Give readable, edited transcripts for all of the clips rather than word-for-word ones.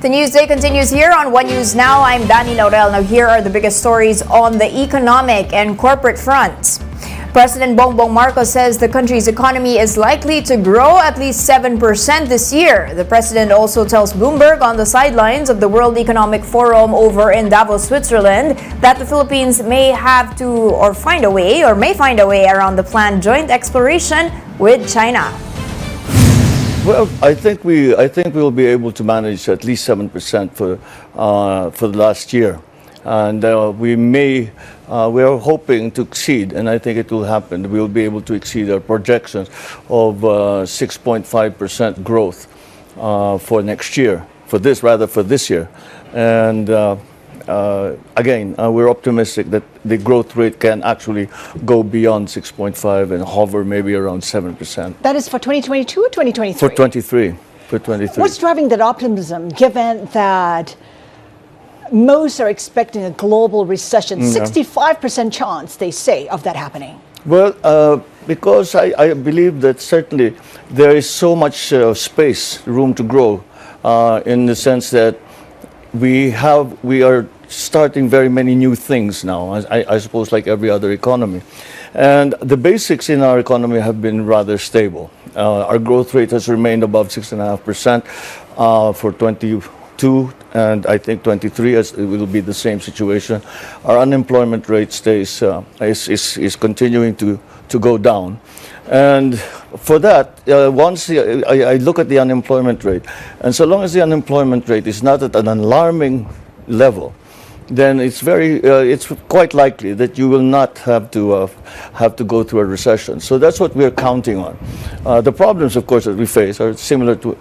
The news day continues here on One News Now. I'm Danny Laurel. Now here are the biggest stories on the economic and corporate fronts. President Bongbong Marcos says the country's economy is likely to grow at least 7% this year. The president also tells Bloomberg on the sidelines of the World Economic Forum over in Davos, Switzerland, that the Philippines may have to or may find a way around the planned joint exploration with China. Well, I think we will be able to manage at least 7% for the last year, and we are hoping to exceed, and I think it will happen. We will be able to exceed our projections of 6.5% growth for next year, for this year, and again, we're optimistic that the growth rate can actually go beyond 6.5 and hover maybe around 7%. That is for 2022 or 2023? For 23. For 23. What's driving that optimism, given that most are expecting a global recession? 65% chance, they say, of that happening. Well, because I believe that certainly there is so much room to grow, in the sense that we are starting very many new things now, I suppose, like every other economy. And the basics in our economy have been rather stable. Our growth rate has remained above 6.5% for 22, and I think 23 it will be the same situation. Our unemployment rate is continuing to go down. And for that, once I look at the unemployment rate, and so long as the unemployment rate is not at an alarming level, then it's quite likely that you will not have to go through a recession. So that's what we're counting on. The problems, of course, that we face are similar to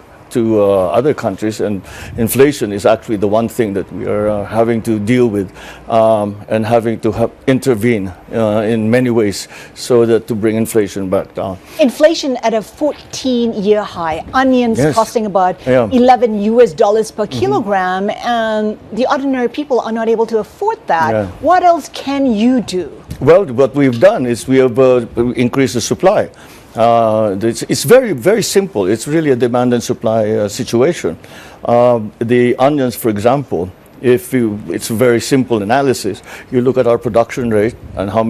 other countries, and inflation is actually the one thing that we are having to deal with, and having to intervene in many ways so that to bring inflation back down. Inflation at a 14-year high. Onions costing about $11 per kilogram, and the ordinary people are not able to afford that. What else can you do? Well, what we've done is we have increased the supply. It's very, very simple. It's really a demand and supply situation. The onions, for example, it's a very simple analysis. You look at our production rate and how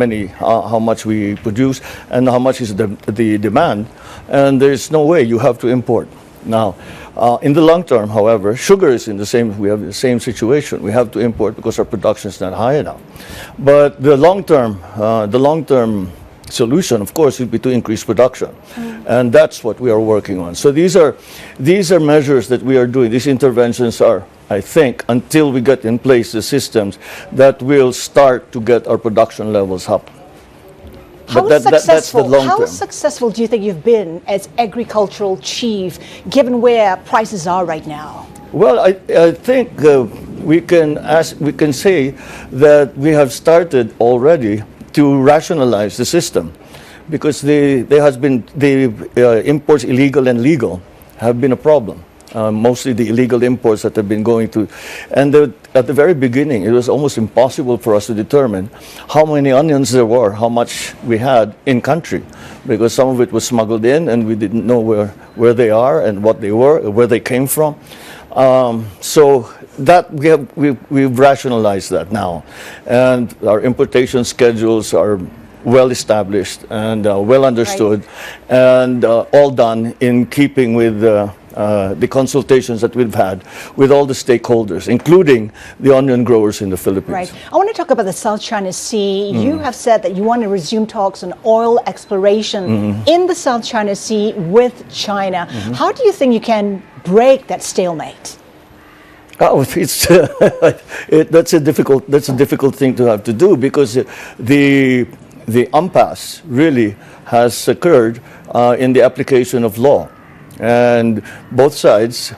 much we produce and how much is the demand, and there's no way you have to import. Now, in the long term, however, sugar is we have the same situation. We have to import because our production is not high enough. But the long term solution, of course, would be to increase production, and that's what we are working on. So these are measures that we are doing. These interventions are, I think, until we get in place the systems that will start to get our production levels up. How successful do you think you've been as agricultural chief, given where prices are right now? Well, I think we can say that we have started already to rationalize the system, because the imports, illegal and legal, have been a problem. Mostly the illegal imports that have been going through. And at the very beginning, it was almost impossible for us to determine how many onions there were, how much we had in country, because some of it was smuggled in and we didn't know where they are and what they were, where they came from. So that we've rationalized that now, and our importation schedules are well established and well understood, and all done in keeping with the consultations that we've had with all the stakeholders, including the onion growers in the Philippines. Right. I want to talk about the South China Sea. You have said that you want to resume talks on oil exploration in the South China Sea with China. How do you think you can break that stalemate? Oh, that's a difficult thing to have to do, because the impasse really has occurred in the application of law. And both sides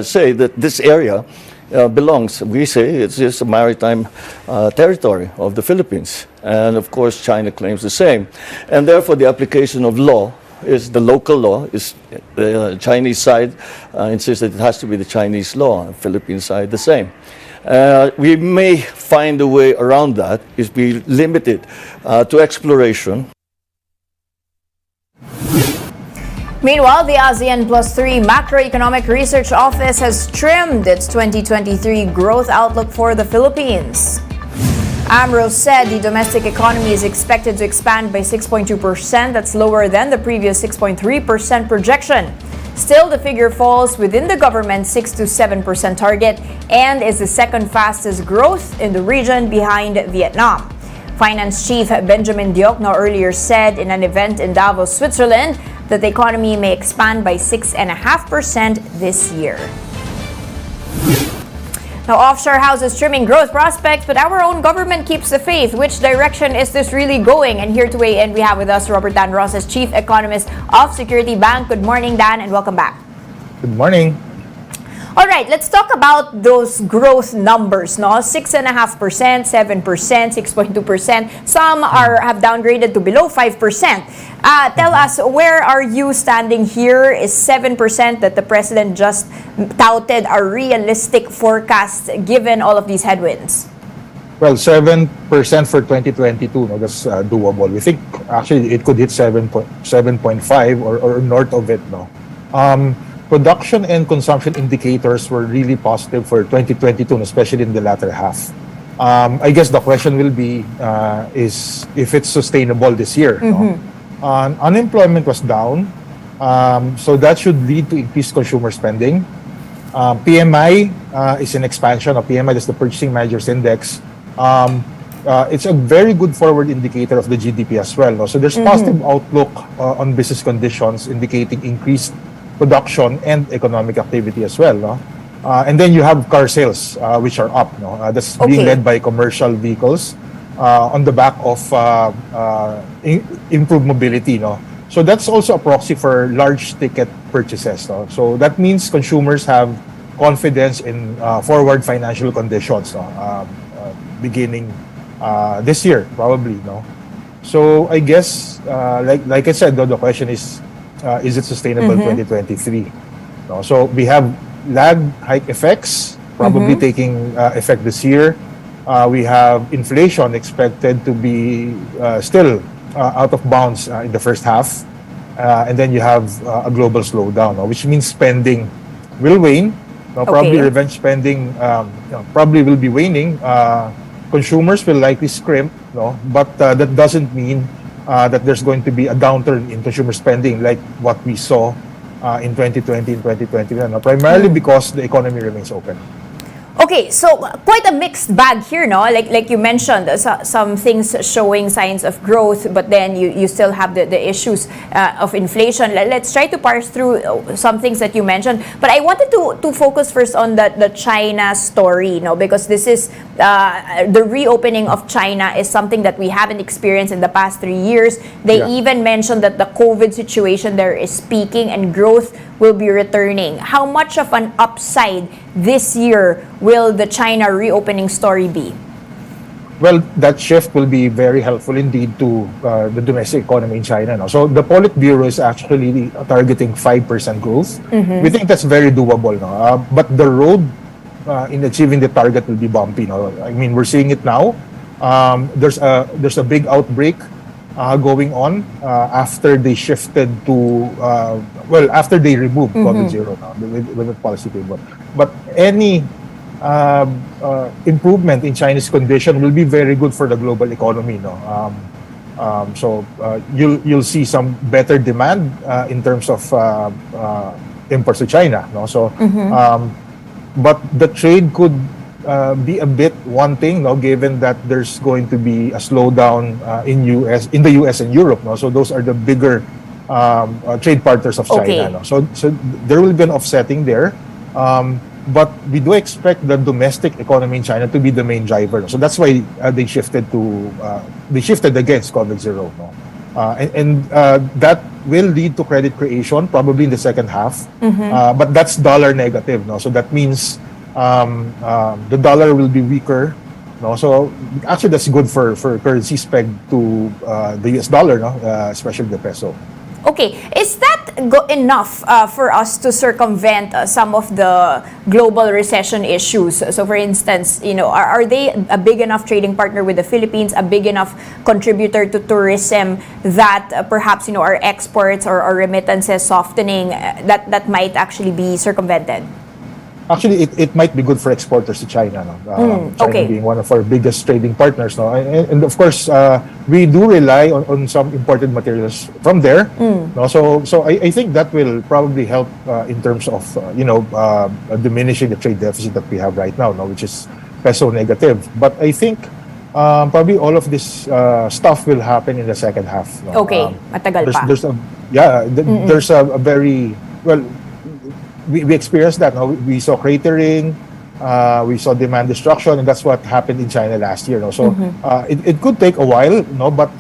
say that this area we say it's just a maritime territory of the Philippines. And of course, China claims the same. And therefore, the application of law is the local law. Is the Chinese side insists that it has to be the Chinese law, the Philippine side the same. We may find a way around that, is be limited to exploration. Meanwhile, the ASEAN Plus 3 Macroeconomic Research Office has trimmed its 2023 growth outlook for the Philippines. AMRO said the domestic economy is expected to expand by 6.2%. That's lower than the previous 6.3% projection. Still, the figure falls within the government's 6 to 7% target and is the second fastest growth in the region behind Vietnam. Finance Chief Benjamin Diokno earlier said in an event in Davos, Switzerland, that the economy may expand by 6.5% this year. Now, offshore houses trimming growth prospects, but our own government keeps the faith. Which direction is this really going? And here to weigh in, we have with us Robert Dan Rosas, Chief Economist of Security Bank. Good morning, Dan, and welcome back. Good morning. All right, let's talk about those growth numbers, no? 6.5%, 7%, 6.2%. Some have downgraded to below 5%. Tell us, where are you standing here? Is 7% that the president just touted a realistic forecast given all of these headwinds? Well, 7% for 2022, no, that's doable. We think actually it could hit 7.5 or north of it, no. Production and consumption indicators were really positive for 2022, especially in the latter half. I guess the question will be is if it's sustainable this year. No? Unemployment was down, so that should lead to increased consumer spending. PMI is in expansion. PMI is the Purchasing Managers Index. It's a very good forward indicator of the GDP as well. No? So there's positive outlook on business conditions indicating increased production and economic activity as well. No? And then you have car sales, which are up. No? That's being led by commercial vehicles on the back of improved mobility. No? So that's also a proxy for large ticket purchases. No? So that means consumers have confidence in forward financial conditions beginning this year, probably. No? So I guess, like I said, the question is it sustainable 2023? No? So we have lag hike effects probably taking effect this year. We have inflation expected to be still out of bounds in the first half. And then you have a global slowdown, which means spending will wane. Probably revenge spending probably will be waning. Consumers will likely scrimp, but that doesn't mean that there's going to be a downturn in consumer spending like what we saw in 2020 and 2021, primarily because the economy remains open. Okay, so quite a mixed bag here, no? Like you mentioned, some things showing signs of growth, but then you still have the issues of inflation. Let's try to parse through some things that you mentioned. But I wanted to focus first on the China story, no? Because this is the reopening of China is something that we haven't experienced in the past 3 years. They even mentioned that the COVID situation there is peaking and growth will be returning. How much of an upside this year will the China reopening story be? Well, that shift will be very helpful indeed to the domestic economy in China. No? So the Politburo is actually targeting 5% growth. We think that's very doable. No? But the road in achieving the target will be bumpy. No? I mean, we're seeing it now. There's a big outbreak going on after they shifted to after they removed COVID zero now with the policy paper. But any improvement in Chinese condition will be very good for the global economy. No? So you'll see some better demand in terms of imports to China. No? So, but the trade could be a bit wanting, no, given that there's going to be a slowdown in the US and Europe. No? So those are the bigger trade partners of China. No? So there will be an offsetting there. But we do expect the domestic economy in China to be the main driver. So that's why they shifted against COVID zero. No? And that will lead to credit creation probably in the second half. But that's dollar negative. No? So that means the dollar will be weaker. No? So actually that's good for currencies pegged to the US dollar, no? Especially the peso. Okay, is that enough for us to circumvent some of the global recession issues? So, for instance, are they a big enough trading partner with the Philippines, a big enough contributor to tourism that perhaps our exports or remittances softening that might actually be circumvented? Actually, it might be good for exporters to China. No? China Okay. being one of our biggest trading partners. No? And of course, we do rely on some imported materials from there. No? So I think that will probably help in terms of, diminishing the trade deficit that we have right now, no? Which is peso negative. But I think probably all of this stuff will happen in the second half. No? Okay, matagal pa. There's a very, well, we experienced that. No? We saw cratering, we saw demand destruction, and that's what happened in China last year. No? So it could take a while, no, but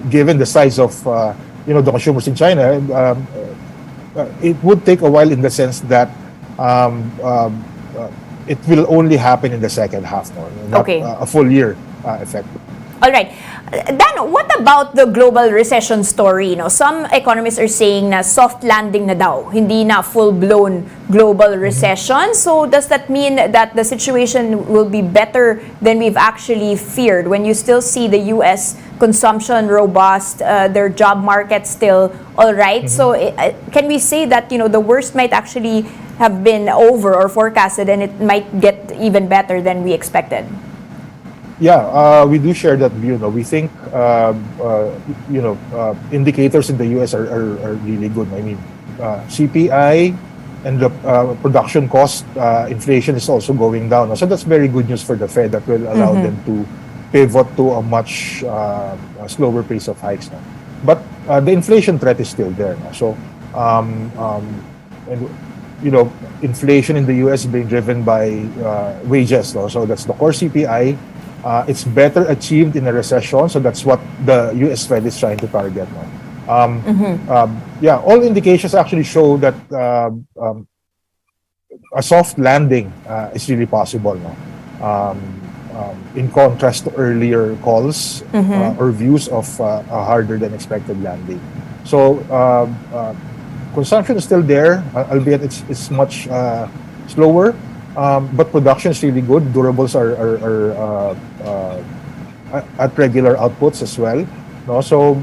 given the size of the consumers in China, it would take a while in the sense that it will only happen in the second half, no? Not a full year effect. All right. Dan, what about the global recession story? Some economists are saying na soft landing na daw, hindi na full-blown global recession. So does that mean that the situation will be better than we've actually feared when you still see the U.S. consumption robust, their job market still all right? So can we say that the worst might actually have been over or forecasted and it might get even better than we expected? Yeah, we do share that view. No? We think, indicators in the U.S. are really good. I mean, CPI and the production cost inflation is also going down. So that's very good news for the Fed that will allow them to pivot to a much slower pace of hikes. No? But the inflation threat is still there. No? So, inflation in the U.S. is being driven by wages. No? So that's the core CPI. It's better achieved in a recession, so that's what the U.S. Fed is trying to target now. All indications actually show that a soft landing is really possible now. In contrast to earlier calls or views of a harder than expected landing. So consumption is still there, albeit it's much slower. But production is really good. Durables are at regular outputs as well. No? So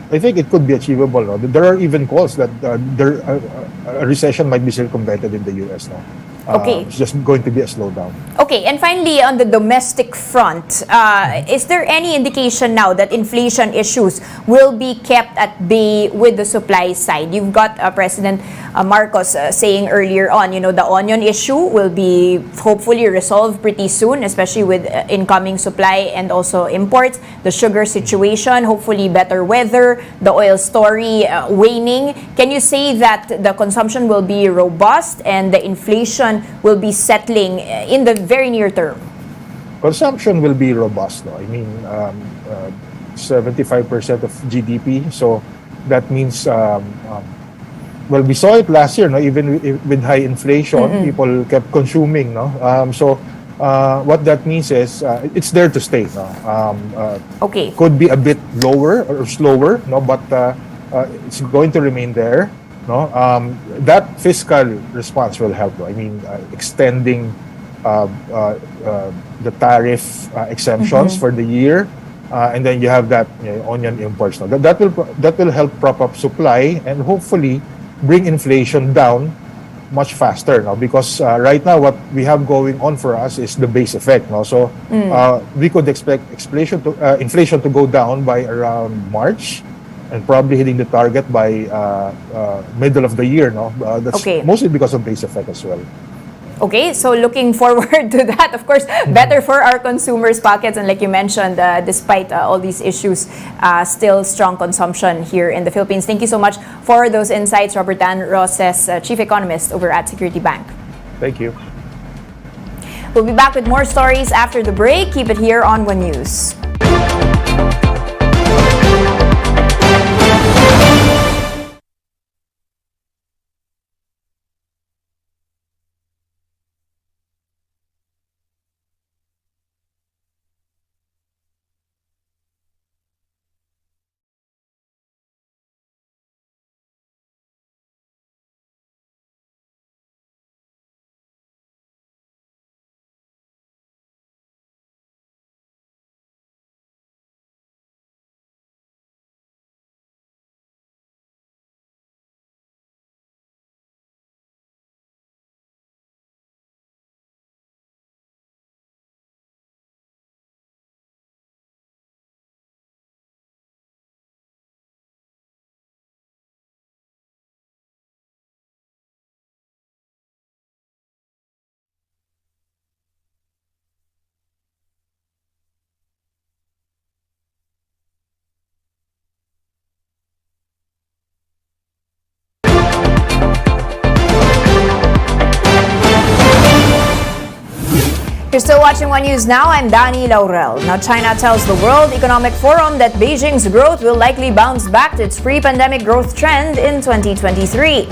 I think it could be achievable. No? There are even calls that a recession might be circumvented in the US now. Okay. It's just going to be a slowdown. Okay, and finally, on the domestic front, is there any indication now that inflation issues will be kept at bay with the supply side? You've got President Marcos saying earlier on, the onion issue will be hopefully resolved pretty soon, especially with incoming supply and also imports. The sugar situation, hopefully better weather. The oil story waning. Can you say that the consumption will be robust and the inflation will be settling in the very near term? Consumption will be robust. No? I mean, 75% of GDP. So that means, we saw it last year. No? Even with high inflation, people kept consuming. No? What that means is it's there to stay. No? Could be a bit lower or slower, no? But it's going to remain there. No, that fiscal response will help. I mean, extending the tariff exemptions for the year, and then you have that onion imports. No? That will help prop up supply and hopefully bring inflation down much faster. No? Because right now what we have going on for us is the base effect. No? So we could expect inflation to go down by around March. And probably hitting the target by middle of the year, no? That's mostly because of base effect as well. Okay, so looking forward to that. Of course, better for our consumers' pockets. And like you mentioned, despite all these issues, still strong consumption here in the Philippines. Thank you so much for those insights, Robert Dan Roses, Chief Economist over at Security Bank. Thank you. We'll be back with more stories after the break. Keep it here on One News. You're still watching One News Now. I'm Dani Laurel. Now, China tells the World Economic Forum that Beijing's growth will likely bounce back to its pre-pandemic growth trend in 2023.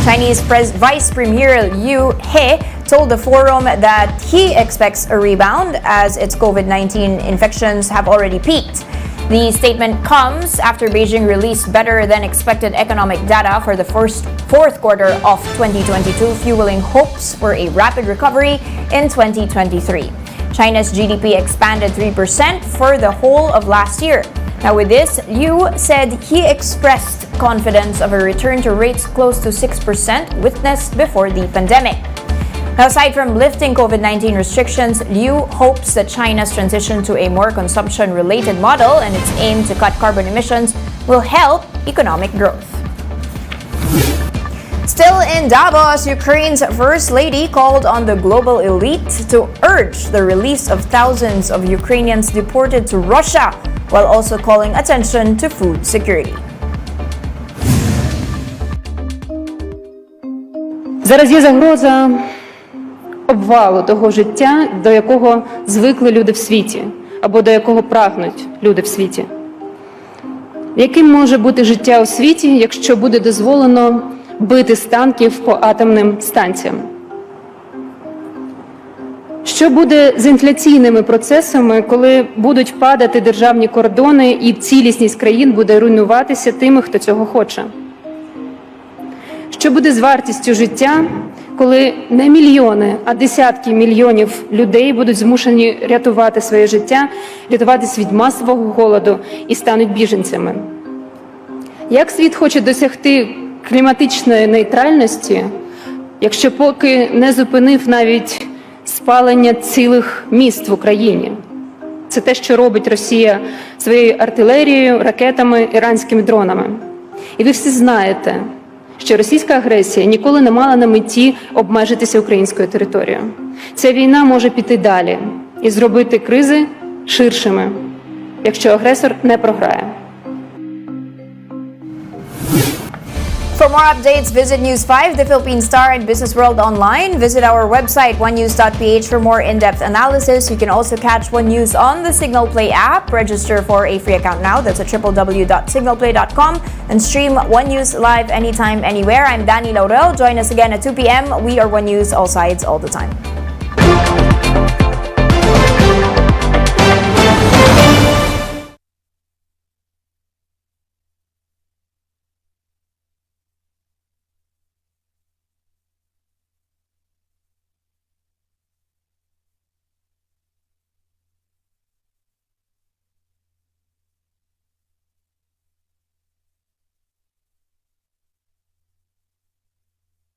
Chinese Vice Premier Liu He told the forum that he expects a rebound as its COVID-19 infections have already peaked. The statement comes after Beijing released better than expected economic data for the fourth quarter of 2022, fueling hopes for a rapid recovery in 2023. China's GDP expanded 3% for the whole of last year. Now with this, Liu said he expressed confidence of a return to rates close to 6% witnessed before the pandemic. Now, aside from lifting COVID-19 restrictions, Liu hopes that China's transition to a more consumption-related model and its aim to cut carbon emissions will help economic growth. Still in Davos, Ukraine's First Lady called on the global elite to urge the release of thousands of Ukrainians deported to Russia, while also calling attention to food security. Зараз є загроза обвалу того життя, до якого звикли люди в світі, або до якого прагнуть люди в світі. Яким може бути життя у світі, якщо буде дозволено бити з танків по атомним станціям? Що буде з інфляційними процесами, коли будуть падати державні кордони і цілісність країн буде руйнуватися тими, хто цього хоче? Що буде з вартістю життя, коли не мільйони, а десятки мільйонів людей будуть змушені рятувати своє життя, рятуватись від масового голоду і стануть біженцями? Як світ хоче досягти кліматичної нейтральності, якщо поки не зупинив навіть спалення цілих міст в Україні? Це те, що робить Росія своєю артилерією, ракетами, іранськими дронами. І ви всі знаєте, що російська агресія ніколи не мала на меті обмежитися українською територією. Ця війна може піти далі і зробити кризи ширшими, якщо агресор не програє. For more updates, visit News 5, the Philippine Star, and Business World online. Visit our website, onenews.ph, for more in-depth analysis. You can also catch One News on the Signal Play app. Register for a free account now. That's at www.signalplay.com. And stream One News live anytime, anywhere. I'm Dani Laurel. Join us again at 2 p.m. We are One News, all sides, all the time.